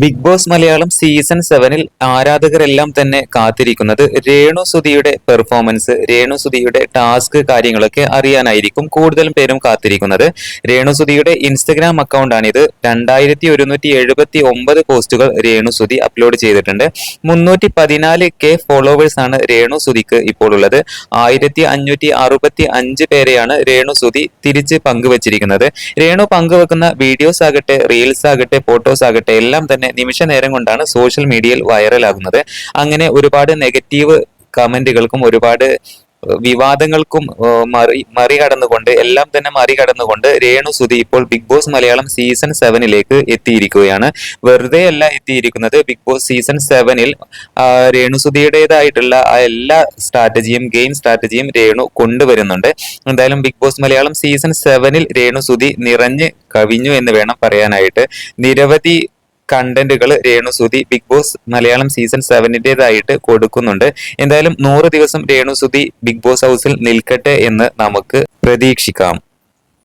Big boss Malayalam season 7-ൽ ആരാധകരെല്ലാം തന്നെ കാത്തിരിക്കുന്നത് രേണുസുധിയുടെ performance, രേണുസുധിയുടെ task കാര്യങ്ങളൊക്കെ അറിയാനായിരിക്കും കൂടുതലും പേരും കാത്തിരിക്കുന്നത്. രേണുസുധിയുടെ ഇൻസ്റ്റഗ്രാം അക്കൗണ്ടാണിത്. 2179 പോസ്റ്റുകൾ രേണുസുധി അപ്ലോഡ് ചെയ്തിട്ടുണ്ട്. 314K ഫോളോവേഴ്സ് ആണ് രേണുസുധിക്ക് ഇപ്പോൾ ഉള്ളത്. 1565 പേരെയാണ് രേണുസുധി തിരിച്ച് പങ്കുവച്ചിരിക്കുന്നത്. രേണു പങ്കുവെക്കുന്ന വീഡിയോസ് ആകട്ടെ, റീൽസ് ആകട്ടെ, ഫോട്ടോസ് ആകട്ടെ എല്ലാം തന്നെ നിമിഷ നേരം കൊണ്ടാണ് സോഷ്യൽ മീഡിയയിൽ വൈറലാകുന്നത്. അങ്ങനെ ഒരുപാട് നെഗറ്റീവ് കമന്റുകൾക്കും ഒരുപാട് വിവാദങ്ങൾക്കും മറികടന്നുകൊണ്ട് രേണുസുധി ഇപ്പോൾ ബിഗ് ബോസ് മലയാളം സീസൺ 7-ലേക്ക് എത്തിയിരിക്കുകയാണ്. വെറുതെ അല്ല എത്തിയിരിക്കുന്നത്. ബിഗ് ബോസ് സീസൺ 7-ൽ രേണുസുധിയുടേതായിട്ടുള്ള ആ എല്ലാ ഗെയിം സ്ട്രാറ്റജിയും രേണു കൊണ്ടുവരുന്നുണ്ട്. എന്തായാലും big boss Malayalam season 7-ൽ Renusudhi നിറഞ്ഞ് കവിഞ്ഞു എന്ന് വേണം പറയാനായിട്ട്. നിരവധി കണ്ടന്റുകൾ Renusudhi big boss Malayalam season 7-ന്റേതായിട്ട് കൊടുക്കുന്നുണ്ട്. എന്തായാലും 100 ദിവസം രേണുസുധി ബിഗ് ബോസ് ഹൗസിൽ നിൽക്കട്ടെ എന്ന് നമുക്ക് പ്രതീക്ഷിക്കാം.